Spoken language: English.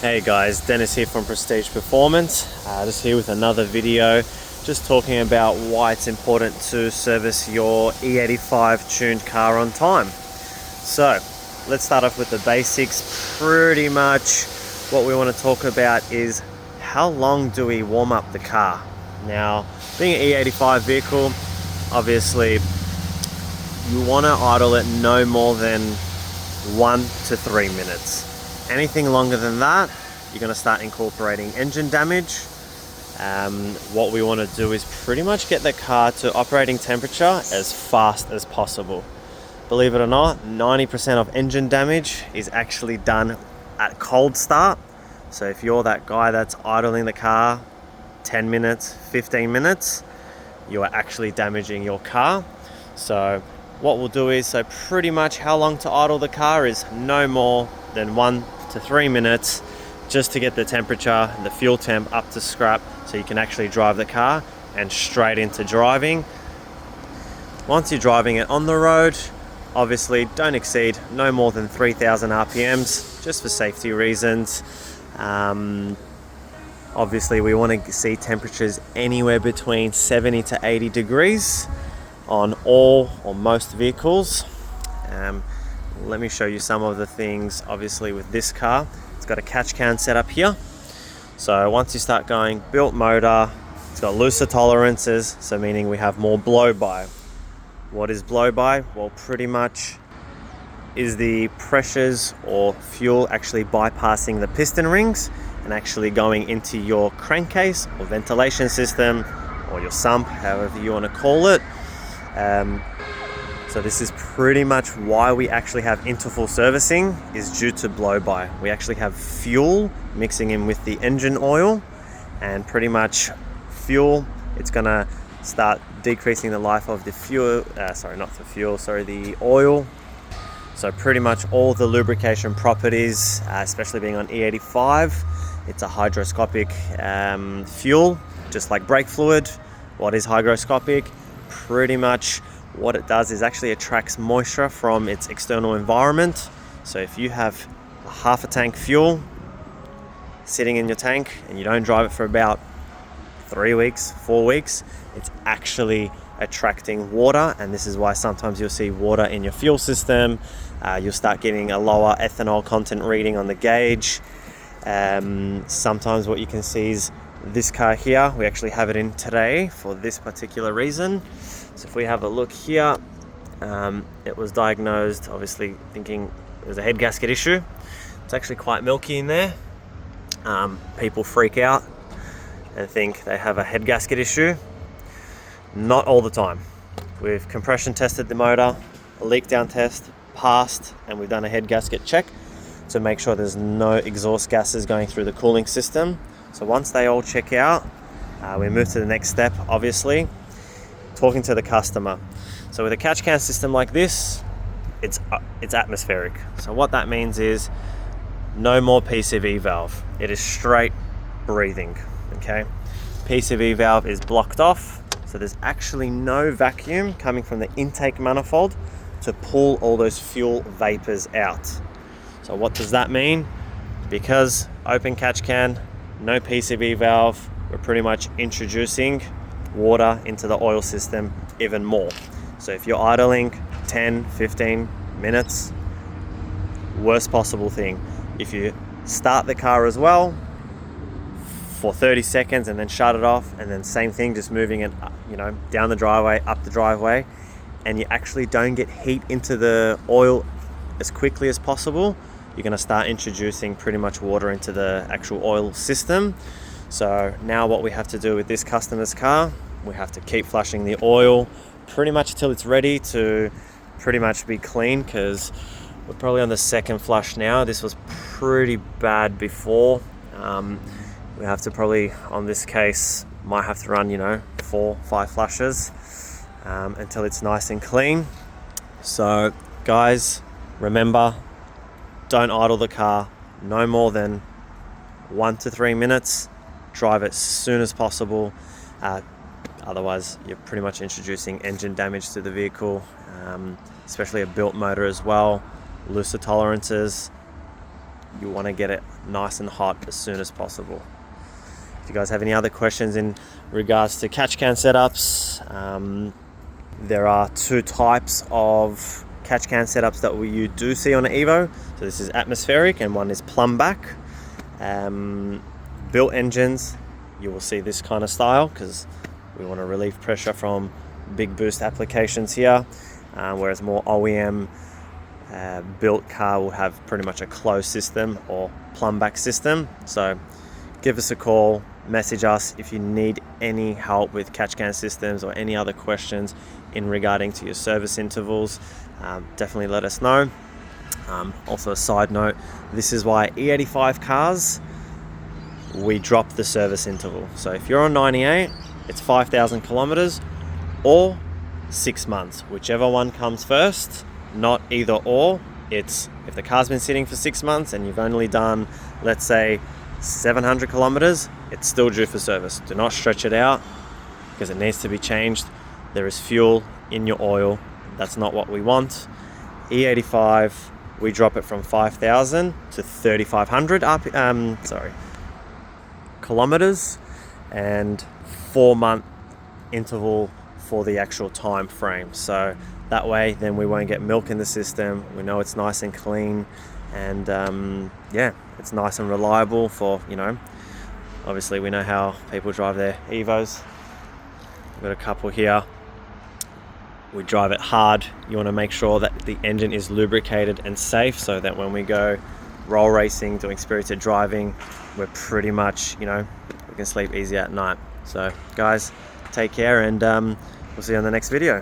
Hey guys, Dennis here from Prestige Performance, just here with another video, just talking about why it's important to service your E85 tuned car on time. So let's start off with the basics. Pretty much what we want to talk about is how long do we warm up the car. Now, being an E85 vehicle, obviously you want to idle it no more than 1 to 3 minutes. Anything longer than that, you're going to start incorporating engine damage. What we want to do is pretty much get the car to operating temperature as fast as possible. Believe it or not, 90% of engine damage is actually done at cold start. So if you're that guy that's idling the car 10 minutes, 15 minutes, you are actually damaging your car. So what we'll do is, pretty much how long to idle the car is no more than 1 to 3 minutes, just to get the temperature, the fuel temp up to scrap, so you can actually drive the car and straight into driving. Once you're driving it on the road, obviously don't exceed no more than 3,000 RPMs, just for safety reasons. Obviously we want to see temperatures anywhere between 70 to 80 degrees on all or most vehicles. Let me show you some of the things. Obviously with this car, it's got a catch can set up here. So once you start going built motor, it's got looser tolerances, so meaning we have more blow by. What is blow by? Well, pretty much is the pressures or fuel actually bypassing the piston rings and actually going into your crankcase or ventilation system or your sump, however you want to call it. So this is pretty much why we actually have interval servicing, is due to blow by. We actually have fuel mixing in with the engine oil, and pretty much fuel, it's gonna start decreasing the life of the fuel, the oil. So pretty much all the lubrication properties, especially being on E85, it's a hygroscopic fuel, just like brake fluid. What is hygroscopic? Pretty much what it does is actually attracts moisture from its external environment. So if you have half a tank fuel sitting in your tank and you don't drive it for about 3 weeks, 4 weeks, it's actually attracting water, and this is why sometimes you'll see water in your fuel system. You'll start getting a lower ethanol content reading on the gauge. Sometimes what you can see is this car here, we actually have it in today for this particular reason. So if we have a look here, it was diagnosed, obviously thinking it was a head gasket issue. It's actually quite milky in there. People freak out and think they have a head gasket issue. Not all the time. We've compression tested the motor, a leak down test passed, and we've done a head gasket check to make sure there's no exhaust gases going through the cooling system. So once they all check out, we move to the next step, obviously, talking to the customer. So with a catch can system like this, it's atmospheric. So what that means is no more PCV valve. It is straight breathing, okay? PCV valve is blocked off, so there's actually no vacuum coming from the intake manifold to pull all those fuel vapors out. So what does that mean? Because open catch can, no PCV valve, we're pretty much introducing water into the oil system even more. So if you're idling 10, 15 minutes, worst possible thing. If you start the car as well for 30 seconds and then shut it off, and then same thing, just moving it, down the driveway, up the driveway, and you actually don't get heat into the oil as quickly as possible, you're going to start introducing pretty much water into the actual oil system. So now what we have to do with this customer's car, we have to keep flushing the oil pretty much till it's ready to pretty much be clean, because we're probably on the second flush now. This was pretty bad before. We have to probably, on this case, might have to run 4, 5 flushes until it's nice and clean. So guys, remember, don't idle the car no more than 1 to 3 minutes. Drive it as soon as possible. Otherwise, you're pretty much introducing engine damage to the vehicle, especially a built motor as well. Looser tolerances. you want to get it nice and hot as soon as possible. If you guys have any other questions in regards to catch can setups, there are two types of catch can setups that you do see on an Evo. So this is atmospheric and one is Plumb back. Built engines, you will see this kind of style because we want to relieve pressure from big boost applications here, whereas more OEM built car will have pretty much a closed system or Plumb back system. So give us a call, message us if you need any help with catch can systems or any other questions in regarding to your service intervals. Definitely let us know. Also a side note, this is why E85 cars, we drop the service interval. So if you're on 98, it's 5,000 kilometers or 6 months, whichever one comes first, not either or. It's if the car's been sitting for 6 months and you've only done, let's say, 700 kilometers, it's still due for service. Do not stretch it out because it needs to be changed. There is fuel in your oil. That's not what we want. E85, we drop it from 5,000 to 3,500 kilometers, and 4-month interval for the actual time frame. So that way then we won't get milk in the system. We know it's nice and clean, and yeah, it's nice and reliable for, you know, obviously we know how people drive their Evos. We've got a couple here. We drive it hard. You want to make sure that the engine is lubricated and safe so that when we go roll racing, doing spirited driving, we're pretty much, you know, we can sleep easy at night. So guys, take care, and we'll see you on the next video.